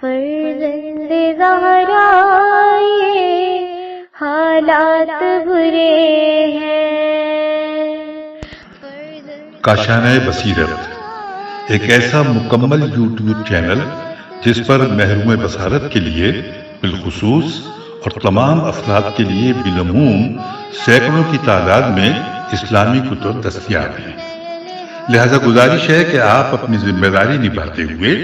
فرزند زہرا یہ حالات برے ہیں۔ کاشانہ بصیرت ایک ایسا مکمل یوٹیوب چینل جس پر محروم بصارت کے لیے بالخصوص اور تمام افراد کے لیے بالعموم سینکڑوں کی تعداد میں اسلامی کتب دستیاب ہیں۔ لہذا گزارش ہے کہ آپ اپنی ذمہ داری نبھاتے ہوئے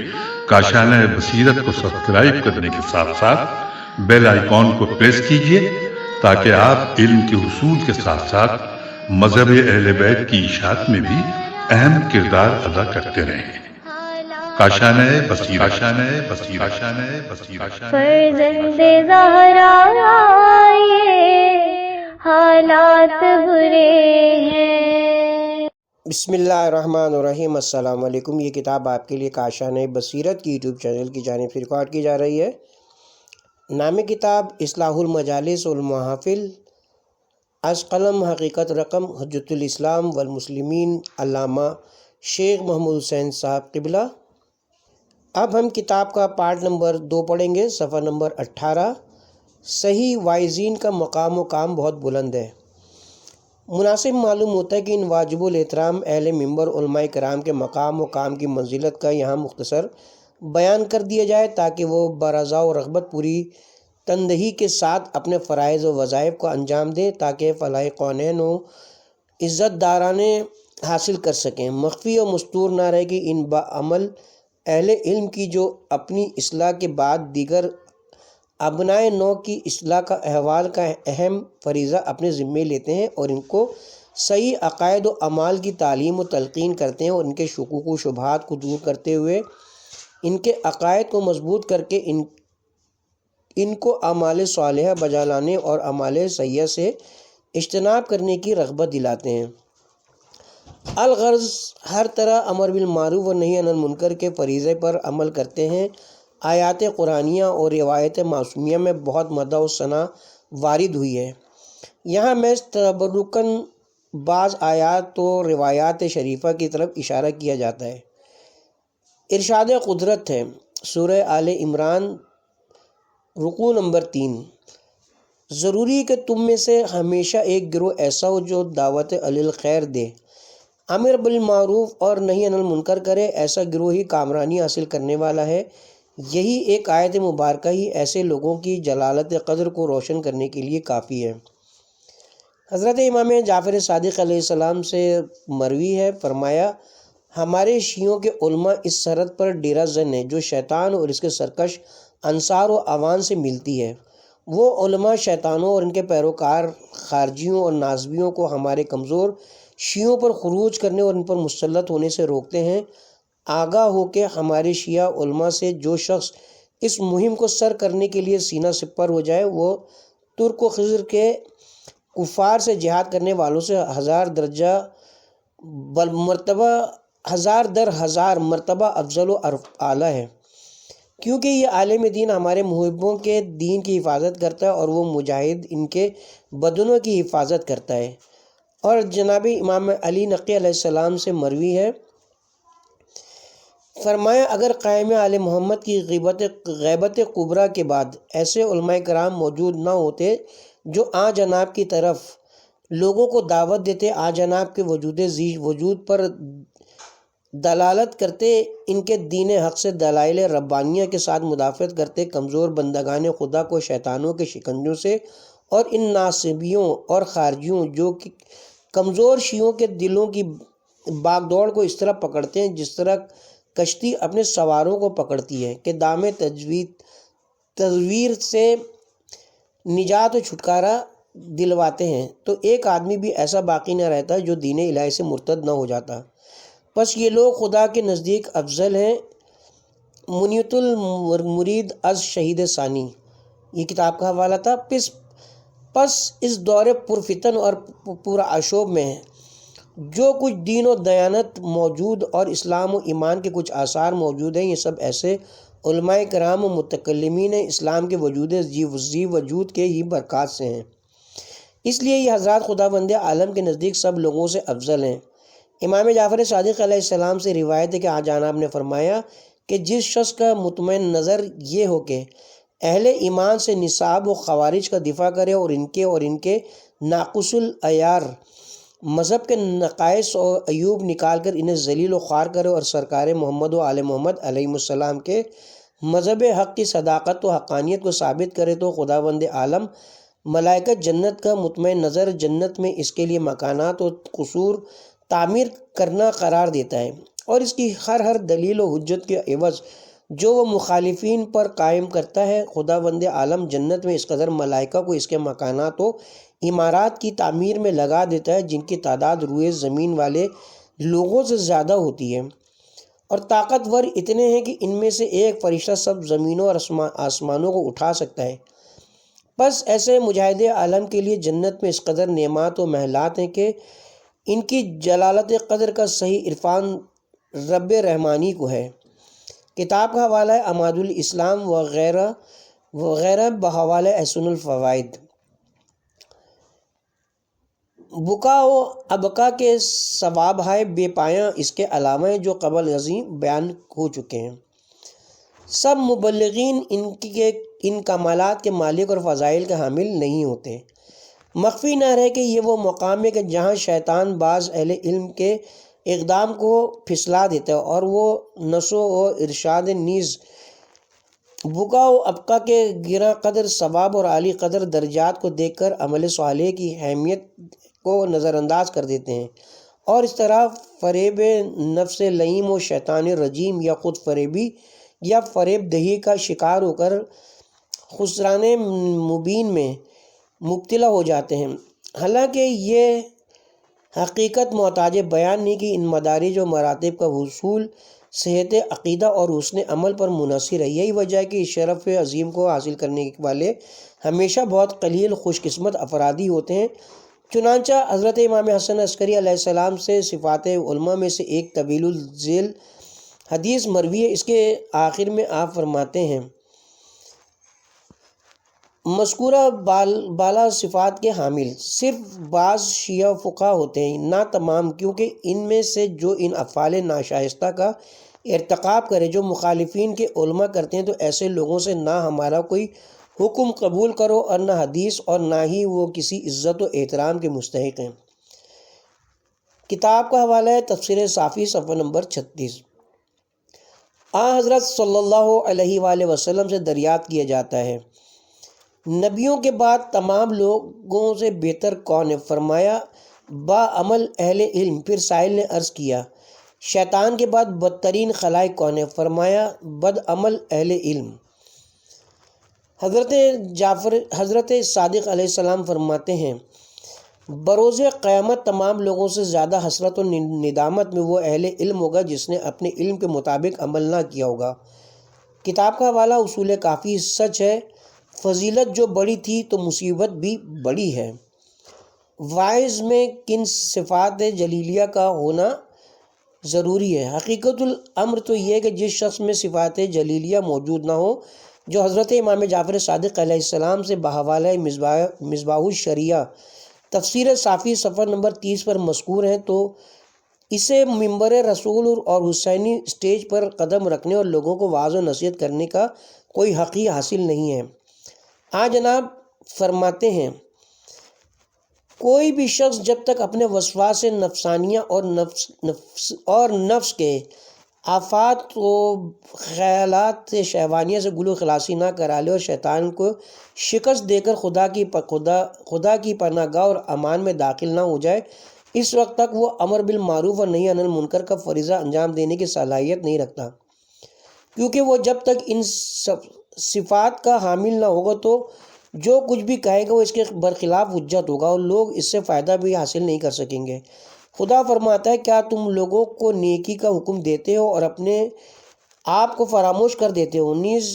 کاشانہ بصیرت کو سبسکرائب کرنے کے ساتھ ساتھ بیل آئیکن کو پریس کیجیے تاکہ آپ علم کے حصول کے ساتھ ساتھ مذہب اہل بیت کی اشاعت میں بھی اہم کردار ادا کرتے رہیں۔ کاشانہ بصیرت۔ فرزند زہرا یہ حالات برے ہیں۔ بسم اللہ الرحمن الرحیم۔ السلام علیکم۔ یہ کتاب آپ کے لیے کاشانہ بصیرت کی یوٹیوب چینل کی جانب سے ریکارڈ کی جا رہی ہے۔ نام کتاب اصلاح المجالس والمحافل، از قلم حقیقت رقم حجت الاسلام والمسلمین علامہ شیخ محمود حسین صاحب قبلہ۔ اب ہم کتاب کا پارٹ نمبر 2 پڑھیں گے، صفحہ نمبر 18۔ صحیح واعظین کا مقام و کام بہت بلند ہے۔ مناسب معلوم ہوتا ہے کہ ان واجب الاحترام اہل منبر علماء کرام کے مقام و کام کی منزلت کا یہاں مختصر بیان کر دیا جائے تاکہ وہ برضا و رغبت پوری تندہی کے ساتھ اپنے فرائض و وظائف کو انجام دیں تاکہ فلاح کونین و عزت دارانے حاصل کر سکیں۔ مخفی و مستور نہ رہے کہ ان بعمل اہل علم کی جو اپنی اصلاح کے بعد دیگر ابنائے نو کی اصلاح کا احوال کا اہم فریضہ اپنے ذمے لیتے ہیں اور ان کو صحیح عقائد و اعمال کی تعلیم و تلقین کرتے ہیں اور ان کے شکوک و شبہات کو دور کرتے ہوئے ان کے عقائد کو مضبوط کر کے ان کو اعمال صالحہ بجا لانے اور اعمال سیئہ سے اجتناب کرنے کی رغبت دلاتے ہیں۔ الغرض ہر طرح امر بالمعروف و نہی عن المنکر کے فریضے پر عمل کرتے ہیں۔ آیات قرآنیہ اور روایت معصومیہ میں بہت مدح و ثنا وارد ہوئی ہے۔ یہاں میں تبرکاً بعض آیات و روایات شریفہ کی طرف اشارہ کیا جاتا ہے۔ ارشاد قدرت ہے، سورہ آل عمران رکوع نمبر 3۔ ضروری ہے کہ تم میں سے ہمیشہ ایک گروہ ایسا ہو جو دعوت الی الخیر دے، امر بالمعروف اور نہی عن المنکر کرے۔ ایسا گروہ ہی کامرانی حاصل کرنے والا ہے۔ یہی ایک آیت مبارکہ ہی ایسے لوگوں کی جلالت قدر کو روشن کرنے کے لیے کافی ہے۔ حضرت امام جعفر صادق علیہ السلام سے مروی ہے، فرمایا ہمارے شیعوں کے علماء اس سرحد پر ڈیرہ زن ہے جو شیطان اور اس کے سرکش انصار و اعوان سے ملتی ہے۔ وہ علماء شیطانوں اور ان کے پیروکار خارجیوں اور ناصبیوں کو ہمارے کمزور شیعوں پر خروج کرنے اور ان پر مسلط ہونے سے روکتے ہیں۔ آگاہ ہو کہ ہمارے شیعہ علماء سے جو شخص اس مہم کو سر کرنے کے لیے سینہ سپر ہو جائے وہ ترک و خضر کے کفار سے جہاد کرنے والوں سے ہزار در ہزار مرتبہ افضل و اعلیٰ ہے، کیونکہ یہ عالم دین ہمارے محبوں کے دین کی حفاظت کرتا ہے اور وہ مجاہد ان کے بدنوں کی حفاظت کرتا ہے۔ اور جناب امام علی نقی علیہ السلام سے مروی ہے، فرمایا اگر قائم آل محمد کی غیبت کبریٰ کے بعد ایسے علماء کرام موجود نہ ہوتے جو آ جناب کی طرف لوگوں کو دعوت دیتے، آ جناب کے وجود پر دلالت کرتے، ان کے دین حق سے دلائل ربانیہ کے ساتھ مدافعت کرتے، کمزور بندگان خدا کو شیطانوں کے شکنجوں سے اور ان ناصبیوں اور خارجیوں جو کہ کمزور شیعوں کے دلوں کی باغ دوڑ کو اس طرح پکڑتے ہیں جس طرح کشتی اپنے سواروں کو پکڑتی ہے کہ دام تزویر سے نجات و چھٹکارا دلواتے ہیں، تو ایک آدمی بھی ایسا باقی نہ رہتا جو دین الہی سے مرتد نہ ہو جاتا۔ پس یہ لوگ خدا کے نزدیک افضل ہیں۔ منیت المرید از شہید ثانی، یہ کتاب کا حوالہ تھا۔ پس اس دور پرفتن اور پورا آشوب میں جو کچھ دین و دیانت موجود اور اسلام و ایمان کے کچھ آثار موجود ہیں، یہ سب ایسے علماء کرام و متکلمین اسلام کے زی وجود کے ہی برکات سے ہیں۔ اس لیے یہ حضرات خداوند عالم کے نزدیک سب لوگوں سے افضل ہیں۔ امام جعفر صادق علیہ السلام سے روایت ہے کہ آج جناب نے فرمایا کہ جس شخص کا مطمئن نظر یہ ہو کہ اہل ایمان سے نصاب و خوارج کا دفاع کرے اور ان کے ناقص العیار مذہب کے نقائص اور عیوب نکال کر انہیں ذلیل و خوار کرے اور سرکار محمد و آل محمد علیہ السلام کے مذہب حق کی صداقت و حقانیت کو ثابت کرے تو خداوند عالم ملائکہ جنت کا مطمئن نظر جنت میں اس کے لیے مکانات و قصور تعمیر کرنا قرار دیتا ہے، اور اس کی ہر دلیل و حجت کے عوض جو وہ مخالفین پر قائم کرتا ہے، خداوند عالم جنت میں اس قدر ملائکہ کو اس کے مکانات و عمارات کی تعمیر میں لگا دیتا ہے جن کی تعداد روئے زمین والے لوگوں سے زیادہ ہوتی ہے، اور طاقتور اتنے ہیں کہ ان میں سے ایک فرشتہ سب زمینوں اور آسمانوں کو اٹھا سکتا ہے۔ بس ایسے مجاہد عالم کے لیے جنت میں اس قدر نعمات و محلات ہیں کہ ان کی جلالت قدر کا صحیح عرفان رب رحمانی کو ہے۔ کتاب کا حوالہ ہے عماد الاسلام وغیرہ بحوالہ احسن الفوائد۔ بکا و ابکا کے ثواب ہے بے پایاں اس کے علاوہ ہیں جو قبل عظیم بیان ہو چکے ہیں۔ سب مبلغین ان کمالات کے مالک اور فضائل کے حامل نہیں ہوتے۔ مخفی نہ رہے کہ یہ وہ مقام ہے کہ جہاں شیطان بعض اہل علم کے اقدام کو پھسلا دیتا ہے، اور وہ نشو و ارشاد نیز بکا و ابکا کے گراں قدر ثواب اور عالی قدر درجات کو دیکھ کر عمل صالح کی اہمیت کو نظر انداز کر دیتے ہیں، اور اس طرح فریب نفس لئیم و شیطان رجیم یا خود فریبی یا فریب دہی کا شکار ہو کر خسران مبین میں مبتلا ہو جاتے ہیں۔ حالانکہ یہ حقیقت محتاج بیان نہیں کہ ان مدارج و مراتب کا حصول صحت عقیدہ اور حسن عمل پر منحصر ہے۔ یہی وجہ ہے کہ اس شرف عظیم کو حاصل کرنے والے ہمیشہ بہت قلیل خوش قسمت افرادی ہوتے ہیں۔ چنانچہ حضرت امام حسن عسکری علیہ السلام سے صفات علماء میں سے ایک طویل الذیل حدیث مروی ہے۔ اس کے آخر میں آپ فرماتے ہیں مذکورہ بالا صفات کے حامل صرف بعض شیعہ فقہ ہوتے ہیں، نہ تمام، کیونکہ ان میں سے جو ان افعال ناشائستہ کا ارتکاب کرے جو مخالفین کے علماء کرتے ہیں، تو ایسے لوگوں سے نہ ہمارا کوئی حکم قبول کرو اور نہ حدیث، اور نہ ہی وہ کسی عزت و احترام کے مستحق ہیں۔ کتاب کا حوالہ ہے تفسیر صافی صفحہ نمبر 36۔ حضرت صلی اللہ علیہ وآلہ وسلم سے دریافت کیا جاتا ہے نبیوں کے بعد تمام لوگوں سے بہتر کون ہے؟ فرمایا با عمل اہل علم۔ پھر سائل نے عرض کیا شیطان کے بعد بدترین خلائق کون ہے؟ فرمایا بد عمل اہل علم۔ حضرت صادق علیہ السلام فرماتے ہیں بروز قیامت تمام لوگوں سے زیادہ حسرت و ندامت میں وہ اہل علم ہوگا جس نے اپنے علم کے مطابق عمل نہ کیا ہوگا۔ کتاب کا حوالہ اصول کافی۔ سچ ہے فضیلت جو بڑی تھی تو مصیبت بھی بڑی ہے۔ واعظ میں کن صفات جلیلیہ کا ہونا ضروری ہے؟ حقیقت الامر تو یہ کہ جس شخص میں صفات جلیلیہ موجود نہ ہو، جو حضرت امام جعفر صادق علیہ السلام سے بحوالہ مصباح الشریعہ تفسیر صافی صفحہ نمبر 30 پر مذکور ہیں، تو اسے منبر رسول اور حسینی سٹیج پر قدم رکھنے اور لوگوں کو واعظ و نصیحت کرنے کا کوئی حق ہی حاصل نہیں ہے۔ جناب فرماتے ہیں کوئی بھی شخص جب تک اپنے وسواس نفسانیہ اور نفس کے آفات و خیالات شہوانیہ سے گلو خلاصی نہ کرا لے اور شیطان کو شکست دے کر خدا کی پناہ گاہ اور امان میں داخل نہ ہو جائے، اس وقت تک وہ امر بالمعروف اور نہی عن المنکر کا فریضہ انجام دینے کی صلاحیت نہیں رکھتا، کیونکہ وہ جب تک ان صفات کا حامل نہ ہوگا تو جو کچھ بھی کہے گا وہ اس کے برخلاف حجت ہوگا اور لوگ اس سے فائدہ بھی حاصل نہیں کر سکیں گے۔ خدا فرماتا ہے کیا تم لوگوں کو نیکی کا حکم دیتے ہو اور اپنے آپ کو فراموش کر دیتے ہو؟ نیز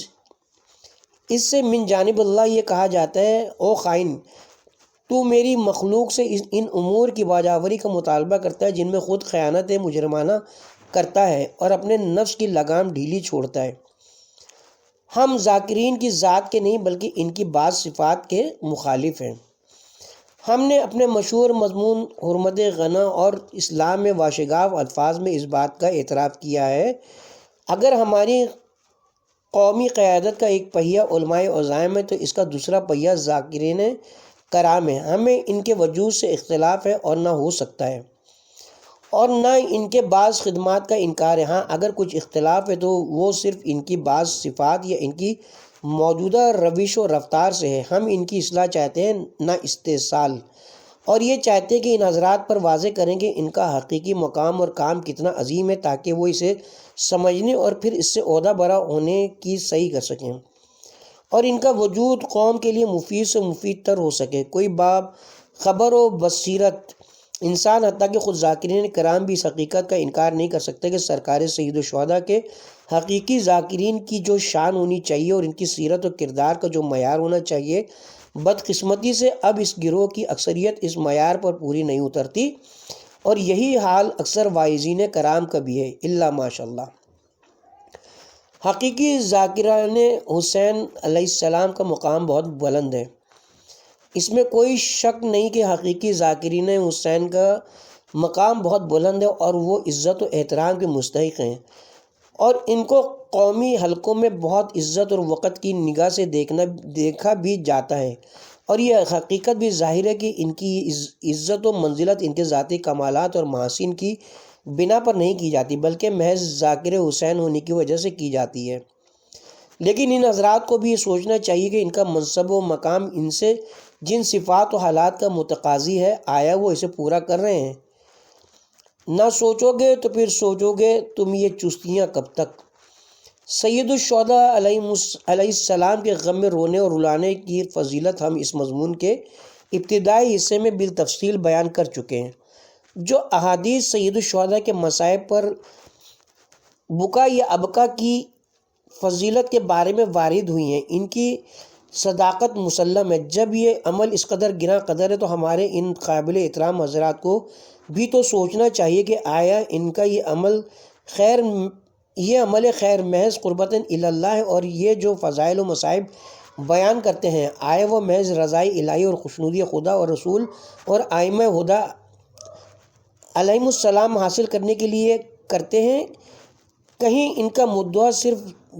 اس سے من جانب اللہ یہ کہا جاتا ہے او خائن، تو میری مخلوق سے ان امور کی باجاوری کا مطالبہ کرتا ہے جن میں خود خیانت مجرمانہ کرتا ہے اور اپنے نفس کی لگام ڈھیلی چھوڑتا ہے۔ ہم ذاکرین کی ذات کے نہیں بلکہ ان کی بعض صفات کے مخالف ہیں۔ ہم نے اپنے مشہور مضمون حرمت غنا اور اسلام میں واشگاف الفاظ میں اس بات کا اعتراف کیا ہے اگر ہماری قومی قیادت کا ایک پہیہ علماء عزائم ہے تو اس کا دوسرا پہیہ ذاکرین کرام ہے۔ ہمیں ان کے وجود سے اختلاف ہے اور نہ ہو سکتا ہے، اور نہ ان کے بعض خدمات کا انکار ہے۔ ہاں اگر کچھ اختلاف ہے تو وہ صرف ان کی بعض صفات یا ان کی موجودہ روش و رفتار سے ہے۔ ہم ان کی اصلاح چاہتے ہیں نہ استحصال، اور یہ چاہتے ہیں کہ ان حضرات پر واضح کریں کہ ان کا حقیقی مقام اور کام کتنا عظیم ہے، تاکہ وہ اسے سمجھنے اور پھر اس سے عہدہ برا ہونے کی صحیح کر سکیں، اور ان کا وجود قوم کے لیے مفید سے مفید تر ہو سکے۔ کوئی باب خبر و بصیرت انسان حتیٰ کہ خود ذاکرین کرام بھی اس حقیقت کا انکار نہیں کر سکتے کہ سرکار سید الشہداء کے حقیقی ذاکرین کی جو شان ہونی چاہیے اور ان کی سیرت و کردار کا جو معیار ہونا چاہیے، بدقسمتی سے اب اس گروہ کی اکثریت اس معیار پر پوری نہیں اترتی، اور یہی حال اکثر واعظین کرام کا بھی ہے، الا ماشاء اللہ۔ حقیقی ذاکران حسین علیہ السلام کا مقام بہت بلند ہے، اس میں کوئی شک نہیں کہ حقیقی ذاکرین حسین کا مقام بہت بلند ہے اور وہ عزت و احترام کے مستحق ہیں، اور ان کو قومی حلقوں میں بہت عزت اور وقت کی نگاہ سے دیکھا بھی جاتا ہے، اور یہ حقیقت بھی ظاہر ہے کہ ان کی عزت و منزلت ان کے ذاتی کمالات اور محاسن کی بنا پر نہیں کی جاتی، بلکہ محض ذاکر حسین ہونے کی وجہ سے کی جاتی ہے۔ لیکن ان حضرات کو بھی یہ سوچنا چاہیے کہ ان کا منصب و مقام ان سے جن صفات و حالات کا متقاضی ہے، آیا وہ اسے پورا کر رہے ہیں؟ نہ سوچو گے تو پھر سوچو گے تم یہ چستیاں کب تک؟ سید الشہداء علیہ السلام کے غم میں رونے اور رلانے کی فضیلت ہم اس مضمون کے ابتدائی حصے میں بالتفصیل بیان کر چکے ہیں۔ جو احادیث سید الشہداء کے مصائب پر بکا یا ابکا کی فضیلت کے بارے میں وارد ہوئی ہیں، ان کی صداقت مسلم ہے۔ جب یہ عمل اس قدر گراں قدر ہے تو ہمارے ان قابل احترام حضرات کو بھی تو سوچنا چاہیے کہ آیا ان کا یہ عمل خیر محض قربتاً الی اللہ ہے، اور یہ جو فضائل و مصائب بیان کرتے ہیں، آیا وہ محض رضائی الہی اور خوشنودی خدا اور رسول اور ائمہ ہدیٰ علیہم السلام حاصل کرنے کے لیے کرتے ہیں؟ کہیں ان کا مدعا صرف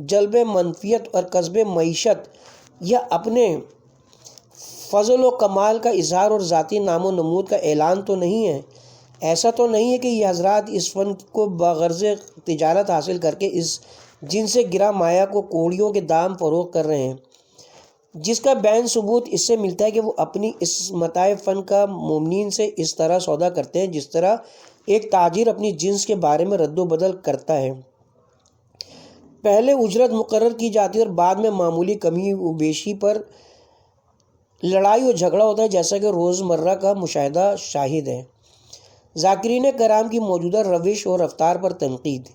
جلب منفیت اور کسب معیشت یا اپنے فضل و کمال کا اظہار اور ذاتی نام و نمود کا اعلان تو نہیں ہے؟ ایسا تو نہیں ہے کہ یہ حضرات اس فن کو بغرض تجارت حاصل کر کے اس جن سے گرا مایا کو کوڑیوں کے دام فروخت کر رہے ہیں، جس کا بین ثبوت اس سے ملتا ہے کہ وہ اپنی اس متاع فن کا مومنین سے اس طرح سودا کرتے ہیں جس طرح ایک تاجر اپنی جنس کے بارے میں رد و بدل کرتا ہے۔ پہلے اجرت مقرر کی جاتی ہے اور بعد میں معمولی کمی و بیشی پر لڑائی و جھگڑا ہوتا ہے، جیسا کہ روزمرہ کا مشاہدہ شاہد ہے۔ ذاکرین کرام کی موجودہ روش اور رفتار پر تنقید۔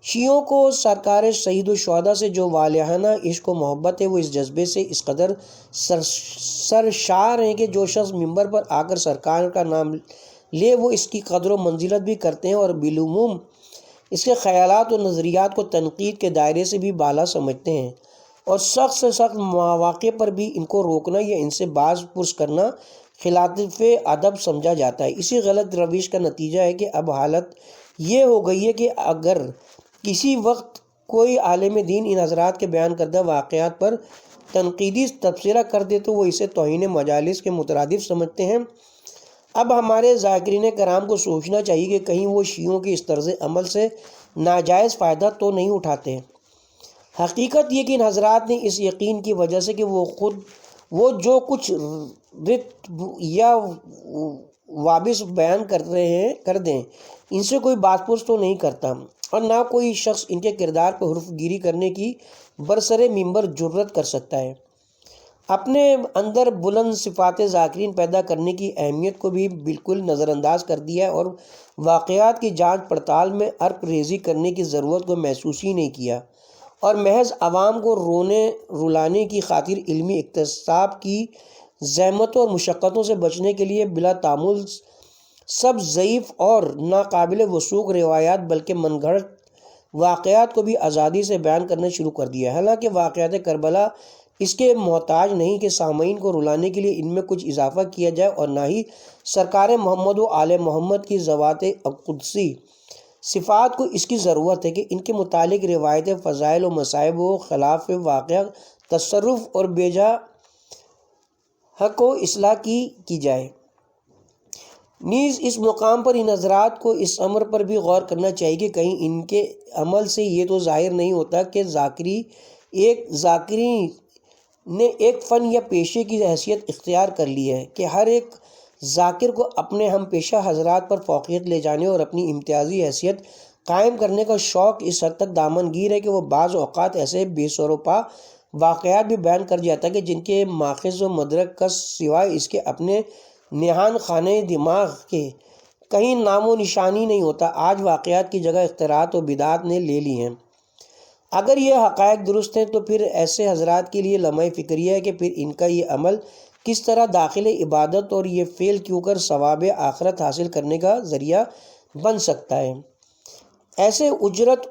شیعوں کو سرکار سید الشہداء سے جو والہانہ عشق و محبت ہے، وہ اس جذبے سے اس قدر سرشار ہیں کہ جو شخص ممبر پر آ کر سرکار کا نام لے وہ اس کی قدر و منزلت بھی کرتے ہیں، اور بالعموم اس کے خیالات و نظریات کو تنقید کے دائرے سے بھی بالا سمجھتے ہیں، اور سخت سے سخت مواقع پر بھی ان کو روکنا یا ان سے باز پرس کرنا خلاف ادب سمجھا جاتا ہے۔ اسی غلط روش کا نتیجہ ہے کہ اب حالت یہ ہو گئی ہے کہ اگر کسی وقت کوئی عالم دین ان حضرات کے بیان کردہ واقعات پر تنقیدی تبصرہ کر دے تو وہ اسے توہین مجالس کے مترادف سمجھتے ہیں۔ اب ہمارے ذاکرین کرام کو سوچنا چاہیے کہ کہیں وہ شیعوں کی اس طرز عمل سے ناجائز فائدہ تو نہیں اٹھاتے۔ حقیقت یہ کہ ان حضرات نے اس یقین کی وجہ سے کہ وہ جو کچھ رت یا وابس بیان کر دیں، ان سے کوئی بات پرس تو نہیں کرتا، اور نہ کوئی شخص ان کے کردار پر حرف گیری کرنے کی برسر ممبر جرت کر سکتا ہے۔ اپنے اندر بلند صفات ذاکرین پیدا کرنے کی اہمیت کو بھی بالکل نظر انداز کر دیا ہے، اور واقعات کی جانچ پڑتال میں عرق ریزی کرنے کی ضرورت کو محسوس ہی نہیں کیا، اور محض عوام کو رونے رلانے کی خاطر علمی اکتساب کی زحمتوں اور مشقتوں سے بچنے کے لیے بلا تعمل سب ضعیف اور ناقابل وثوق روایات بلکہ من گھڑت واقعات کو بھی آزادی سے بیان کرنا شروع کر دیا۔ حالانکہ واقعات کربلا اس کے محتاج نہیں کہ سامعین کو رلانے کے لیے ان میں کچھ اضافہ کیا جائے، اور نہ ہی سرکار محمد و آل محمد کی ذوات قدسی صفات کو اس کی ضرورت ہے کہ ان کے متعلق روایت فضائل و مصائب و خلاف واقع تصرف اور بیجا حق و اصلاح کی جائے۔ نیز اس مقام پر ان حضرات کو اس امر پر بھی غور کرنا چاہیے کہ کہیں ان کے عمل سے یہ تو ظاہر نہیں ہوتا کہ ذاکری نے ایک فن یا پیشے کی حیثیت اختیار کر لی ہے کہ ہر ایک ذاکر کو اپنے ہم پیشہ حضرات پر فوقیت لے جانے اور اپنی امتیازی حیثیت قائم کرنے کا شوق اس حد تک دامنگیر ہے کہ وہ بعض اوقات ایسے بے سر و پا واقعات بھی بیان کر جاتا ہے کہ جن کے ماخذ و مدرک کا سوائے اس کے اپنے نہان خانہ دماغ کے کہیں نام و نشانی نہیں ہوتا۔ آج واقعات کی جگہ اختراعات و بدعات نے لے لی ہیں۔ اگر یہ حقائق درست ہیں تو پھر ایسے حضرات کے لیے لمحہ فکریہ ہے کہ پھر ان کا یہ عمل کس طرح داخل عبادت اور یہ فعل کیوں کر ثواب آخرت حاصل کرنے کا ذریعہ بن سکتا ہے۔ ایسے اجرت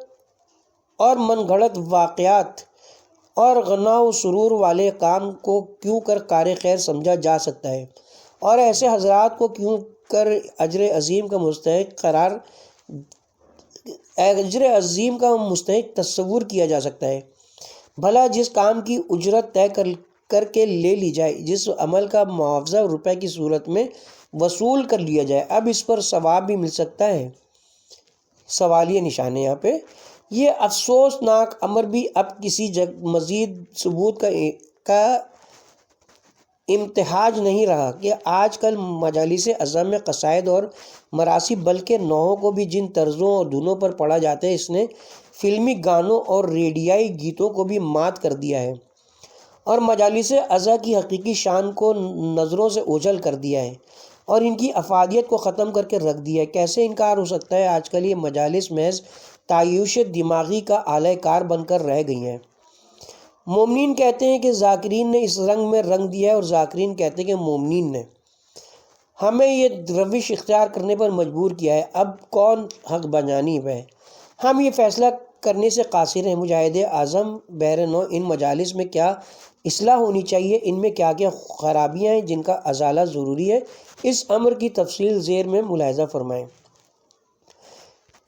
اور من گھڑت واقعات اور غنا و سرور والے کام کو کیوں کر کار خیر سمجھا جا سکتا ہے اور ایسے حضرات کو کیوں کر اجر عظیم کا مستحق تصور کیا جا سکتا ہے۔ بھلا جس کام کی اجرت طے کر کے لے لی جائے، جس عمل کا معاوضہ روپے کی صورت میں وصول کر لیا جائے، اب اس پر ثواب بھی مل سکتا ہے؟ سوالیہ نشان ہے یہاں پہ۔ یہ افسوسناک امر بھی اب کسی مزید ثبوت کا امتحاج نہیں رہا کہ آج کل مجالس عظم میں قصائد اور مراسم بلکہ نوحوں کو بھی جن طرزوں اور دھنوں پر پڑھا جاتا ہے، اس نے فلمی گانوں اور ریڈیائی گیتوں کو بھی مات کر دیا ہے اور مجالس عزا کی حقیقی شان کو نظروں سے اوجھل کر دیا ہے اور ان کی افادیت کو ختم کر کے رکھ دیا ہے۔ کیسے انکار ہو سکتا ہے؟ آج کل یہ مجالس محض تعیش دماغی کا اعلی کار بن کر رہ گئی ہیں۔ مومنین کہتے ہیں کہ ذاکرین نے اس رنگ میں رنگ دیا ہے اور ذاکرین کہتے ہیں کہ مومنین نے ہمیں یہ روش اختیار کرنے پر مجبور کیا ہے۔ اب کون حق بجانب ہے؟ ہم یہ فیصلہ کرنے سے قاصر ہیں۔ مجاہد اعظم بہر نو ان مجالس میں کیا اصلاح ہونی چاہیے، ان میں کیا کیا خرابیاں ہیں جن کا ازالہ ضروری ہے، اس امر کی تفصیل ذیل میں ملاحظہ فرمائیں۔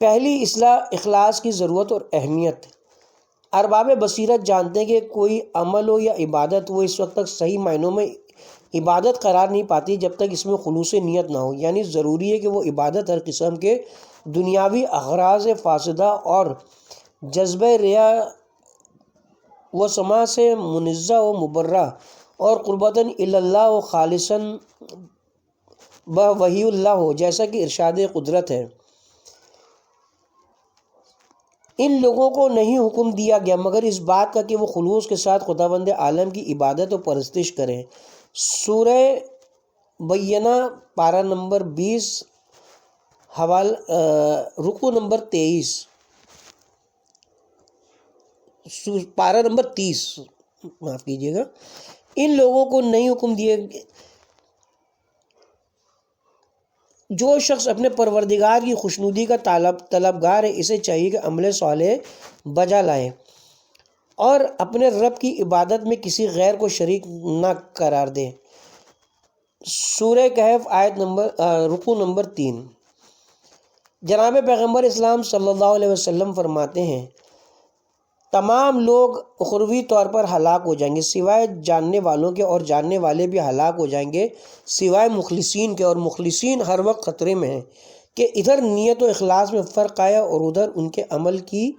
پہلی اصلاح اخلاص کی ضرورت اور اہمیت۔ ارباب بصیرت جانتے ہیں کہ کوئی عمل ہو یا عبادت، وہ اس وقت تک صحیح معنوں میں عبادت قرار نہیں پاتی جب تک اس میں خلوص نیت نہ ہو، یعنی ضروری ہے کہ وہ عبادت ہر قسم کے دنیاوی اغراض فاسدہ اور جذبہ ریا و سما سے منزہ و مبرہ اور قربتاً اللہ و خالصاً بوحی اللہ ہو، جیسا کہ ارشاد قدرت ہے۔ ان لوگوں کو نہیں حکم دیا گیا مگر اس بات کا کہ وہ خلوص کے ساتھ خداوند عالم کی عبادت و پرستش کریں۔ سورہ بینہ پارہ نمبر 20 رکوع نمبر 23 پارہ نمبر 30 معاف کیجیے گا۔ ان لوگوں کو نہیں حکم دیا جو شخص اپنے پروردگار کی خوشنودی کا طلبگار ہے، اسے چاہیے کہ عمل صالح بجا لائے اور اپنے رب کی عبادت میں کسی غیر کو شریک نہ قرار دے۔ سورہ کہف رکوع نمبر 3۔ جناب پیغمبر اسلام صلی اللہ علیہ وسلم فرماتے ہیں، تمام لوگ اخروی طور پر ہلاک ہو جائیں گے سوائے جاننے والوں کے، اور جاننے والے بھی ہلاک ہو جائیں گے سوائے مخلصین کے، اور مخلصین ہر وقت خطرے میں ہیں کہ ادھر نیت و اخلاص میں فرق آیا اور ادھر ان کے عمل کی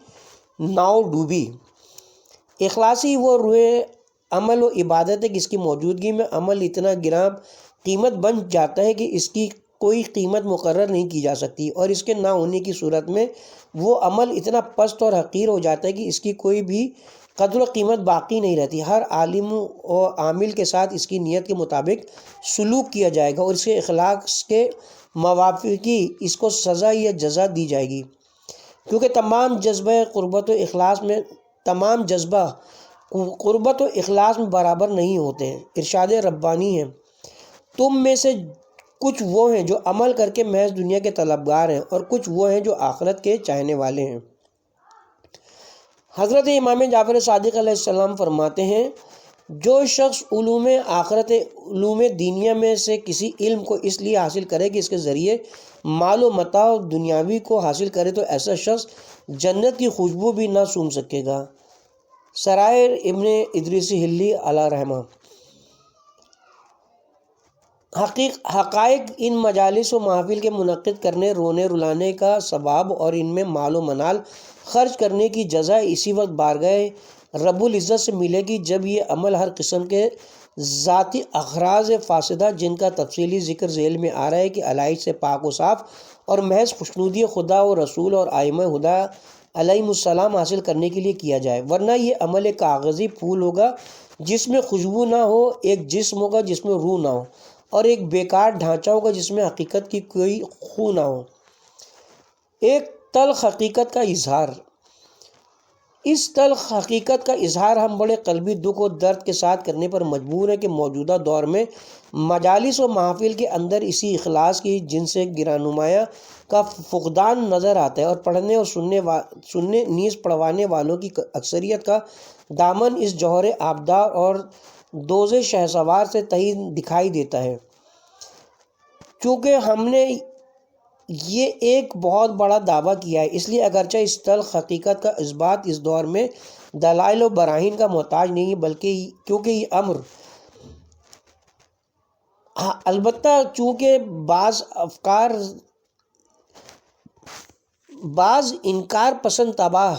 ناؤ ڈوبی۔ اخلاصی وہ روح عمل و عبادت ہے کہ اس کی موجودگی میں عمل اتنا گراں قیمت بن جاتا ہے کہ اس کی کوئی قیمت مقرر نہیں کی جا سکتی، اور اس کے نہ ہونے کی صورت میں وہ عمل اتنا پست اور حقیر ہو جاتا ہے کہ اس کی کوئی بھی قدر و قیمت باقی نہیں رہتی۔ ہر عالم و عامل کے ساتھ اس کی نیت کے مطابق سلوک کیا جائے گا اور اس کے اخلاق کے موافقی اس کو سزا یا جزا دی جائے گی، کیونکہ تمام جذبہ قربت و اخلاص میں برابر نہیں ہوتے ہیں۔ ارشاد ربانی ہے، تم میں سے کچھ وہ ہیں جو عمل کر کے محض دنیا کے طلبگار ہیں اور کچھ وہ ہیں جو آخرت کے چاہنے والے ہیں۔ حضرت امام جعفر صادق علیہ السلام فرماتے ہیں، جو شخص علوم آخرت علوم دینیا میں سے کسی علم کو اس لیے حاصل کرے کہ اس کے ذریعے مال و متاع دنیاوی کو حاصل کرے تو ایسا شخص جنت کی خوشبو بھی نہ سونگھ سکے گا۔ سرائر ابن ادریسی ہلی علیہ رحمہ۔ حقائق ان مجالس و محافل کے منعقد کرنے، رونے رلانے کا ثواب اور ان میں مال و منال خرچ کرنے کی جزا اسی وقت بارگاہ رب العزت سے ملے گی جب یہ عمل ہر قسم کے ذاتی اغراض فاسدہ، جن کا تفصیلی ذکر ذیل میں آ رہا ہے، کہ علائق سے پاک و صاف اور محض خوشنودی خدا و رسول اور ائمہ ہدیٰ علیہم السلام حاصل کرنے کے لیے کیا جائے، ورنہ یہ عمل ایک کاغذی پھول ہوگا جس میں خوشبو نہ ہو، ایک جسم ہوگا جس میں روح نہ ہو، اور ایک بیکار ڈھانچہ ہوگا جس میں حقیقت کی کوئی خو نہ ہو۔ ایک تلخ حقیقت کا اظہار۔ اس تلخ حقیقت کا اظہار ہم بڑے قلبی دکھ و درد کے ساتھ کرنے پر مجبور ہیں کہ موجودہ دور میں مجالس و محافل کے اندر اسی اخلاص کی جن سے گرانمایہ کا فقدان نظر آتا ہے، اور پڑھنے اور سننے نیز پڑھوانے والوں کی اکثریت کا دامن اس جوہر آبدار اور دوز شہسوار سے تہی دکھائی دیتا ہے۔ چونکہ ہم نے یہ ایک بہت بڑا دعویٰ کیا ہے، اس لیے اگرچہ اس تلخ حقیقت کا اثبات اس دور میں دلائل و براہین کا محتاج نہیں، بلکہ کیونکہ یہ امر البتہ چونکہ بعض انکار پسند طبع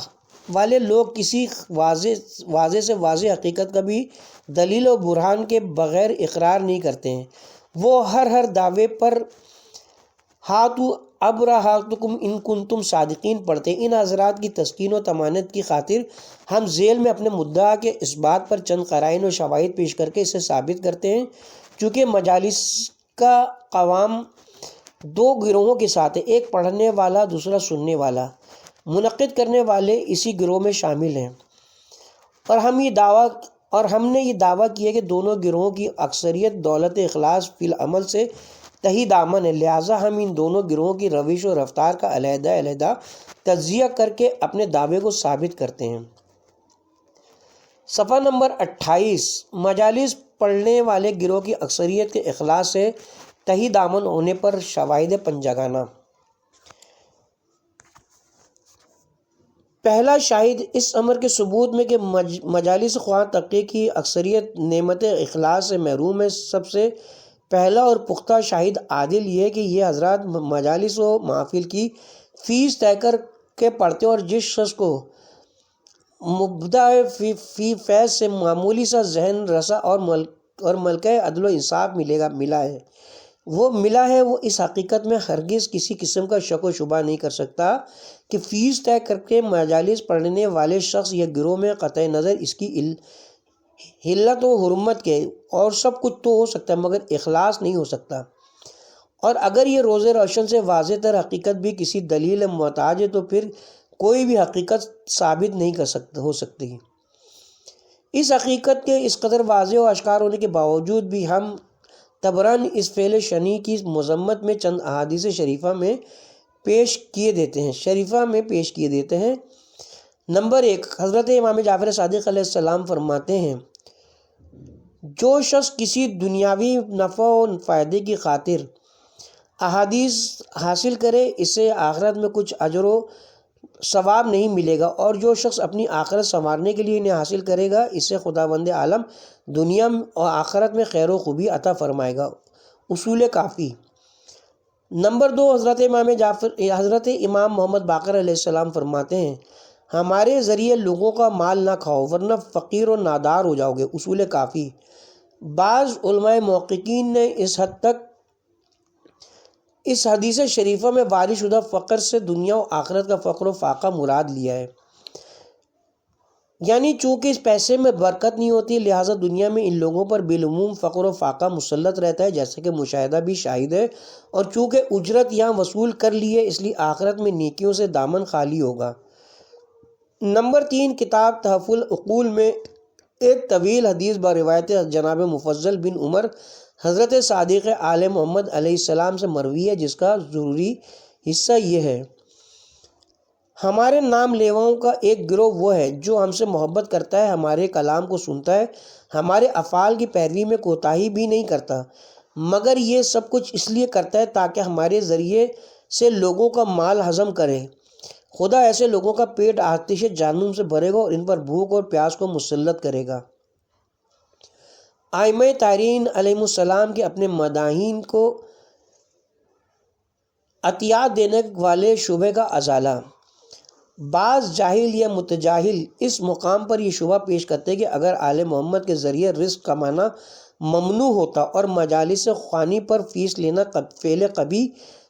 والے لوگ کسی واضح سے واضح حقیقت کا بھی دلیل و برہان کے بغیر اقرار نہیں کرتے ہیں، وہ ہر دعوے پر ہاتو ابرہاتکم ان کنتم صادقین پڑھتے ہیں۔ ان حضرات کی تسکین و طمانت کی خاطر ہم ذیل میں اپنے مدعا کے اس بات پر چند قرائن و شواہد پیش کر کے اسے ثابت کرتے ہیں۔ چونکہ مجالس کا قوام دو گروہوں کے ساتھ ہے، ایک پڑھنے والا، دوسرا سننے والا۔ منعقد کرنے والے اسی گروہ میں شامل ہیں، اور ہم نے یہ دعویٰ کیا کہ دونوں گروہوں کی اکثریت دولت اخلاص فی العمل سے تہی دامن ہے، لہٰذا ہم ان دونوں گروہوں کی روش و رفتار کا علیحدہ تجزیہ کر کے اپنے دعوے کو ثابت کرتے ہیں۔ صفحہ نمبر 28۔ مجالس پڑھنے والے گروہ کی اکثریت کے اخلاص سے تہی دامن ہونے پر شواہد پنجگانہ۔ پہلا شاہد اس امر کے ثبوت میں کہ مجالس خواہ طبقے کی اکثریت نعمت اخلاص سے محروم ہے، سب سے پہلا اور پختہ شاہد عادل یہ ہے کہ یہ حضرات مجالس و محافل کی فیس طے کر کے پڑھتے ہیں، اور جس شخص کو مبدع فی فیض سے معمولی سا ذہن رسا اور ملکہ عدل و انصاف ملا ہے، وہ اس حقیقت میں ہرگز کسی قسم کا شک و شبہ نہیں کر سکتا کہ فیس طے کر کے مجالس پڑھنے والے شخص یا گروہ میں قطع نظر اس کی حلت و حرمت کے اور سب کچھ تو ہو سکتا ہے مگر اخلاص نہیں ہو سکتا، اور اگر یہ روز روشن سے واضح تر حقیقت بھی کسی دلیل محتاج ہے تو پھر کوئی بھی حقیقت ثابت نہیں ہو سکتی۔ اس حقیقت کے اس قدر واضح و اشکار ہونے کے باوجود بھی ہم طبراً اس فعل شنیع کی مذمت میں چند احادیث شریفہ میں پیش کیے دیتے ہیں۔ نمبر 1، حضرت امام جعفر صادق علیہ السلام فرماتے ہیں، جو شخص کسی دنیاوی نفع و فائدے کی خاطر احادیث حاصل کرے اسے آخرت میں کچھ اجر و ثواب نہیں ملے گا، اور جو شخص اپنی آخرت سنوارنے کے لیے انہیں حاصل کرے گا اسے خداوند عالم دنیا اور آخرت میں خیر و خوبی عطا فرمائے گا۔ اصول کافی۔ نمبر 2، حضرت امام محمد باقر علیہ السلام فرماتے ہیں، ہمارے ذریعے لوگوں کا مال نہ کھاؤ ورنہ فقیر و نادار ہو جاؤ گے۔ اصول کافی۔ بعض علماء محققین نے اس حد تک اس حدیث شریفہ میں وارد شدہ فقر سے دنیا و آخرت کا فقر و فاقہ مراد لیا ہے، یعنی چونکہ اس پیسے میں برکت نہیں ہوتی لہٰذا دنیا میں ان لوگوں پر بالعموم فقر و فاقہ مسلط رہتا ہے، جیسا کہ مشاہدہ بھی شاہد ہے، اور چونکہ اجرت یہاں وصول کر لی ہے اس لیے آخرت میں نیکیوں سے دامن خالی ہوگا۔ نمبر 3، کتاب تحفظ العقول میں ایک طویل حدیث روایت جناب مفضل بن عمر حضرت صادق آل محمد علیہ السلام سے مروی ہے، جس کا ضروری حصہ یہ ہے ہمارے نام لیواؤں کا ایک گروہ وہ ہے جو ہم سے محبت کرتا ہے، ہمارے کلام کو سنتا ہے، ہمارے افعال کی پیروی میں کوتاہی بھی نہیں کرتا، مگر یہ سب کچھ اس لیے کرتا ہے تاکہ ہمارے ذریعے سے لوگوں کا مال ہضم کرے۔ خدا ایسے لوگوں کا پیٹ آتش جہنم سے بھرے گا اور ان پر بھوک اور پیاس کو مسلط کرے گا۔ ائمہ طاہرین علیہ السلام کے اپنے مداحین کو عطیات دینے والے شبہ کا ازالہ۔ بعض جاہل یا متجاہل اس مقام پر یہ شبہ پیش کرتے ہیں کہ اگر آل محمد کے ذریعے رزق کمانا ممنوع ہوتا اور مجالس خوانی پر فیس لینا فعل قبیح،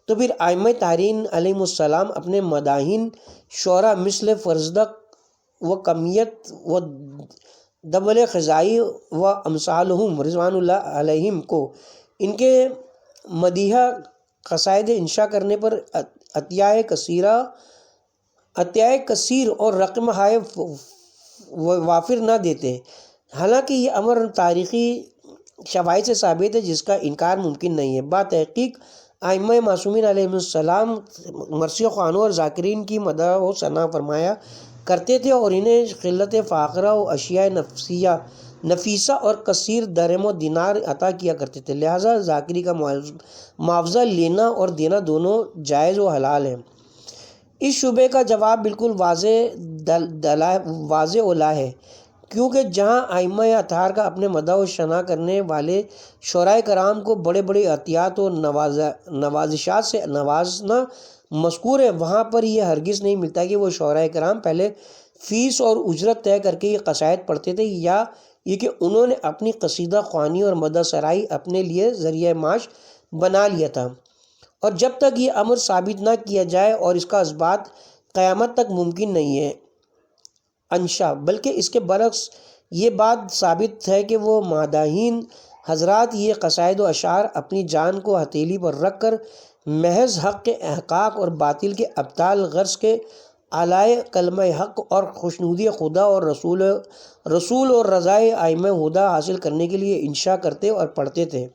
تو پھر ائمہ طاہرین علیہ السلام اپنے مداحین شعراء مثل فرزدق و کمیت و دبل خزائی و امثالہم رضوان اللہ علیہم کو ان کے مدیحہ قصائد انشاء کرنے پر عطیہ کثیر اور رقم ہائے وافر نہ دیتے، حالانکہ یہ امر تاریخی شواہد سے ثابت ہے جس کا انکار ممکن نہیں ہے۔ بتحقیق ائمہ معصومین علیہ السلام مرثیہ خوانوں اور ذاکرین کی مدح و ثنا فرمایا کرتے تھے اور انہیں قلت فاخرہ و اشیاء نفیسہ اور کثیر درہم و دینار عطا کیا کرتے تھے، لہٰذا ذاکری کا معاوضہ لینا اور دینا دونوں جائز و حلال ہیں۔ اس شبے کا جواب بالکل واضح اولا ہے، کیونکہ جہاں ائمہ اطہار کا اپنے مدح و ثنا کرنے والے شعراء کرام کو بڑے بڑے عطیات و نوازشات سے نوازنا مذکور ہے، وہاں پر یہ ہرگز نہیں ملتا کہ وہ شعراء کرام پہلے فیس اور اجرت طے کر کے یہ قصائد پڑھتے تھے، یا یہ کہ انہوں نے اپنی قصیدہ خوانی اور مدح سرائی اپنے لیے ذریعہ معاش بنا لیا تھا۔ اور جب تک یہ امر ثابت نہ کیا جائے اور اس کا اثبات قیامت تک ممکن نہیں ہے انشا، بلکہ اس کے برعکس یہ بات ثابت ہے کہ وہ مداحین حضرات یہ قصائد و اشعار اپنی جان کو ہتھیلی پر رکھ کر محض حق کے احقاق اور باطل کے ابطال غرض کے اعلائے کلمہ حق اور خوشنودی خدا اور رسول اور رضائے ائمہ ہدیٰ حاصل کرنے کے لیے انشاء کرتے اور پڑھتے تھے۔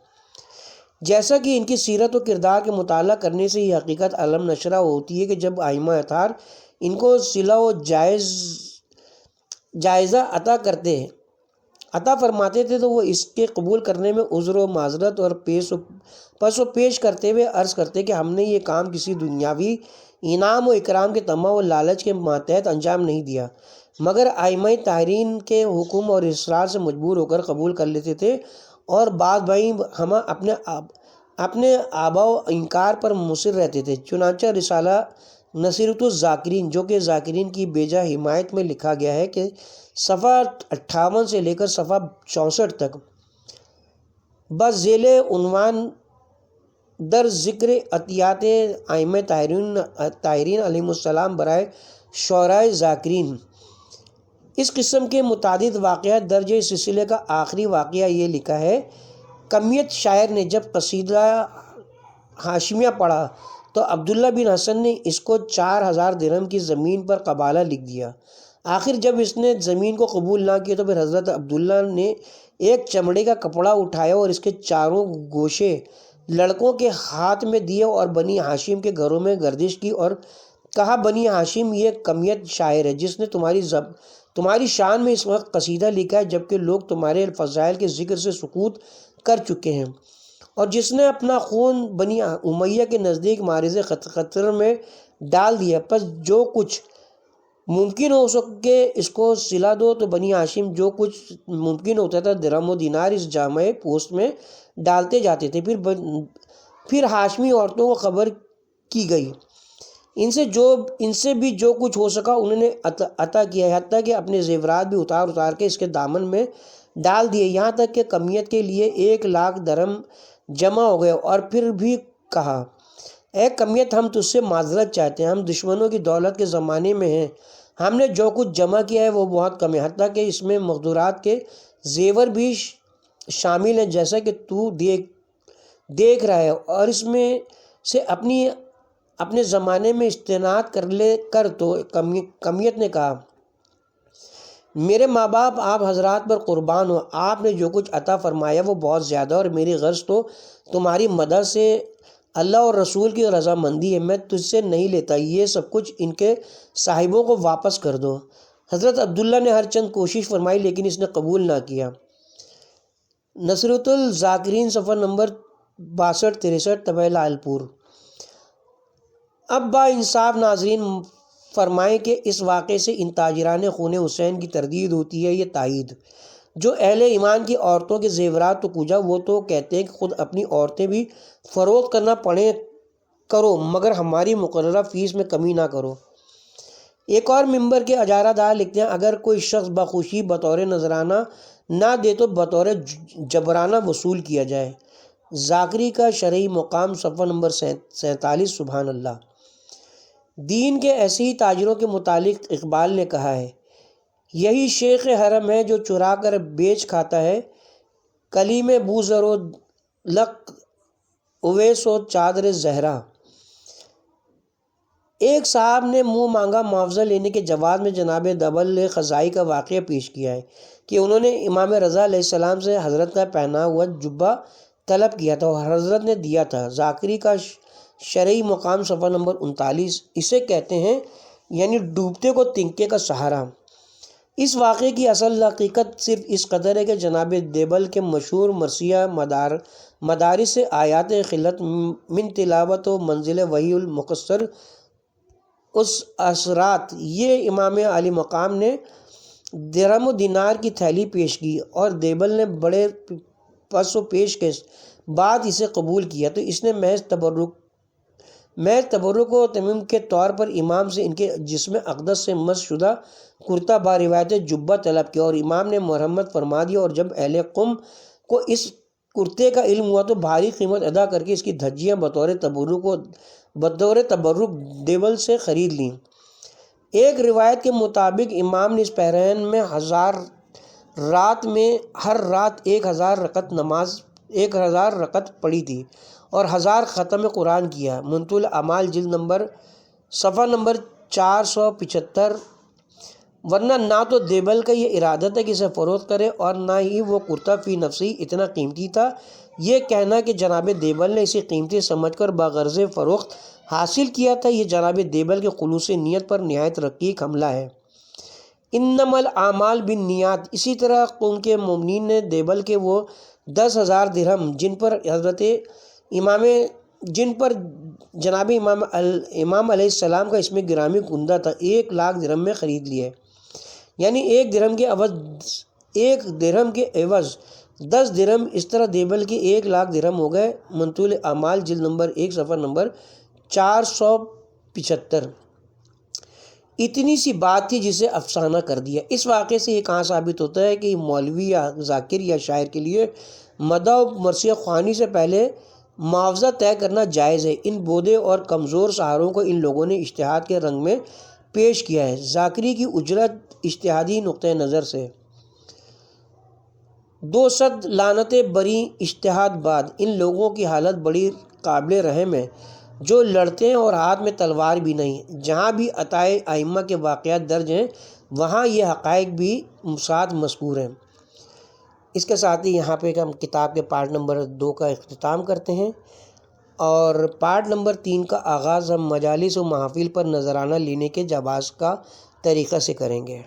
جیسا کہ ان کی سیرت و کردار کے مطالعہ کرنے سے یہ حقیقت علم نشرہ ہوتی ہے کہ جب ائمہ اطہار ان کو صلہ و جائزہ عطا فرماتے تھے تو وہ اس کے قبول کرنے میں عذر و معذرت اور پس و پیش کرتے ہوئے عرض کرتے کہ ہم نے یہ کام کسی دنیاوی انعام و اکرام کے طمع و لالچ کے ماتحت انجام نہیں دیا، مگر ائمہ طاہرین کے حکم اور اصرار سے مجبور ہو کر قبول کر لیتے تھے، اور بعد بھائی ہم اپنے آبا و انکار پر مصر رہتے تھے۔ چنانچہ رسالہ نصیرۃ الذاکرین جو کہ ذاکرین کی بیجا حمایت میں لکھا گیا ہے کہ صفحہ 58 سے لے کر صفحہ 64 تک بذیل عنوان در ذکر عطیات ائمہ طاہرین علیہ السلام برائے شعراء ذاکرین، اس قسم کے متعدد واقعات درج اس سلسلے کا آخری واقعہ یہ لکھا ہے۔ کمیت شاعر نے جب قصیدہ ہاشمیہ پڑھا تو عبداللہ بن حسن نے اس کو 4000 درہم کی زمین پر قبالہ لکھ دیا۔ آخر جب اس نے زمین کو قبول نہ کیا تو پھر حضرت عبداللہ نے ایک چمڑے کا کپڑا اٹھایا اور اس کے چاروں گوشے لڑکوں کے ہاتھ میں دیے اور بنی ہاشم کے گھروں میں گردش کی اور کہا، بنی ہاشم یہ کمیت شاعر ہے جس نے تمہاری شان میں اس وقت قصیدہ لکھا ہے جبکہ لوگ تمہارے فضائل کے ذکر سے سکوت کر چکے ہیں، اور جس نے اپنا خون بنی امیہ کے نزدیک معرض خطر میں ڈال دیا، پس جو کچھ ممکن ہو سکے اس کو صلہ دو۔ تو بنی ہاشم جو کچھ ممکن ہوتا تھا درہم و دینار اس جامع پوست میں ڈالتے جاتے تھے۔ پھر ہاشمی عورتوں کو خبر کی گئی، ان سے بھی جو کچھ ہو سکا انہوں نے عطا کیا، حتیٰ کہ اپنے زیورات بھی اتار کے اس کے دامن میں ڈال دیے، یہاں تک کہ کمیت کے لیے 1,00,000 درہم جمع ہو گئے۔ اور پھر بھی کہا، اے کمیت ہم تجھ سے معذرت چاہتے ہیں، ہم دشمنوں کی دولت کے زمانے میں ہیں، ہم نے جو کچھ جمع کیا ہے وہ بہت کم ہے، حتیٰ کہ اس میں مقدورات کے زیور بھی شامل ہیں جیسا کہ تو دیکھ رہا ہے، اور اس میں سے اپنے زمانے میں استناد کر تو کمیت نے کہا، میرے ماں باپ آپ حضرات پر قربان ہو، آپ نے جو کچھ عطا فرمایا وہ بہت زیادہ، اور میری غرض تو تمہاری مدد سے اللہ اور رسول کی رضامندی ہے، میں تجھ سے نہیں لیتا، یہ سب کچھ ان کے صاحبوں کو واپس کر دو۔ حضرت عبداللہ نے ہر چند کوشش فرمائی لیکن اس نے قبول نہ کیا۔ نصرت الذاکرین صفحہ نمبر 62-63 طبع لال پور۔ اب با انصاف ناظرین فرمائیں کہ اس واقعے سے ان تاجران خون حسین کی تردید ہوتی ہے، یہ تائید۔ جو اہل ایمان کی عورتوں کے زیورات تو پوجا، وہ تو کہتے ہیں کہ خود اپنی عورتیں بھی فروخت کرنا پڑے کرو مگر ہماری مقررہ فیس میں کمی نہ کرو۔ ایک اور منبر کے اجارہ دار لکھتے ہیں اگر کوئی شخص بخوشی بطور نذرانہ نہ دے تو بطور جبرانہ وصول کیا جائے۔ ذاکری کا شرعی مقام صفحہ نمبر 47۔ سبحان اللہ۔ دین کے ایسے ہی تاجروں کے متعلق اقبال نے کہا ہے، یہی شیخ حرم ہے جو چرا کر بیچ کھاتا ہے، کلیم بوذر و لق اویس و چادر زہرا۔ ایک صاحب نے منہ مانگا معاوضہ لینے کے جواب میں جناب دبل خزائی کا واقعہ پیش کیا ہے کہ انہوں نے امام رضا علیہ السلام سے حضرت کا پہنا ہوا جبہ طلب کیا تھا اور حضرت نے دیا تھا۔ ذاکری کا شرعی مقام صفحہ نمبر 39۔ اسے کہتے ہیں یعنی ڈوبتے کو تنکے کا سہارا۔ اس واقعے کی اصل حقیقت صرف اس قدر ہے کہ جناب دیبل کے مشہور مرثیہ مدارس سے آیات خلت من تلاوت و منزل وحی المقصر اس اثرات، یہ امام علی مقام نے درہم و دینار کی تھیلی پیش کی اور دیبل نے بڑے پس و پیش کے بعد اسے قبول کیا تو اس نے محض تبرک و تمیم کے طور پر امام سے ان کے جسم اقدس سے مس شدہ کرتا با روایت جبہ طلب کیا اور امام نے مرحمت فرما دیا، اور جب اہل قم کو اس کرتے کا علم ہوا تو بھاری قیمت ادا کر کے اس کی دھجیاں بطور تبرک دیبل سے خرید لیں۔ ایک روایت کے مطابق امام نے اس پہرین میں 1000 رات میں ہر رات 1000 رکعت پڑھی تھی اور 1000 ختم قرآن کیا۔ منتهى الاعمال جلد نمبر صفحہ نمبر 475۔ ورنہ نہ تو دیبل کا یہ ارادہ تھا کہ اسے فروخت کرے اور نہ ہی وہ کرتا فی نفسی اتنا قیمتی تھا۔ یہ کہنا کہ جناب دیبل نے اسے قیمتی سمجھ کر بغرض فروخت حاصل کیا تھا، یہ جناب دیبل کے خلوص نیت پر نہایت رقیق حملہ ہے۔ انما الاعمال بالنیات۔ اسی طرح قوم کے مومنین نے دیبل کے وہ 10,000 درہم جن پر جناب امام علیہ السلام کا اس میں گرامی گندہ تھا 1,00,000 درہم میں خرید لیے، یعنی ایک درہم کے عوض 10 درہم، اس طرح دیبل کے 1,00,000 درہم ہو گئے۔ منتهى الاعمال جلد نمبر 1 صفحہ نمبر 475۔ اتنی سی بات تھی جسے افسانہ کر دیا۔ اس واقعے سے یہ کہاں ثابت ہوتا ہے کہ مولوی یا ذاکر یا شاعر کے لیے مدح و مرثیہ خوانی سے پہلے معاوضہ طے کرنا جائز ہے۔ ان بودے اور کمزور سہاروں کو ان لوگوں نے اجتہاد کے رنگ میں پیش کیا ہے۔ ذاکری کی اجرت اجتہادی نقطہ نظر سے 200 لعنتیں بری اجتہاد بعد، ان لوگوں کی حالت بڑی قابل رحم ہے جو لڑتے ہیں اور ہاتھ میں تلوار بھی نہیں۔ جہاں بھی عطائے ائمہ کے واقعات درج ہیں وہاں یہ حقائق بھی ساتھ مذکور ہیں۔ اس کے ساتھ ہی یہاں پہ ہم کتاب کے پارٹ نمبر 2 کا اختتام کرتے ہیں اور پارٹ نمبر 3 کا آغاز ہم مجالس و محافل پر نذرانہ لینے کے جواز کا طریقہ سے کریں گے۔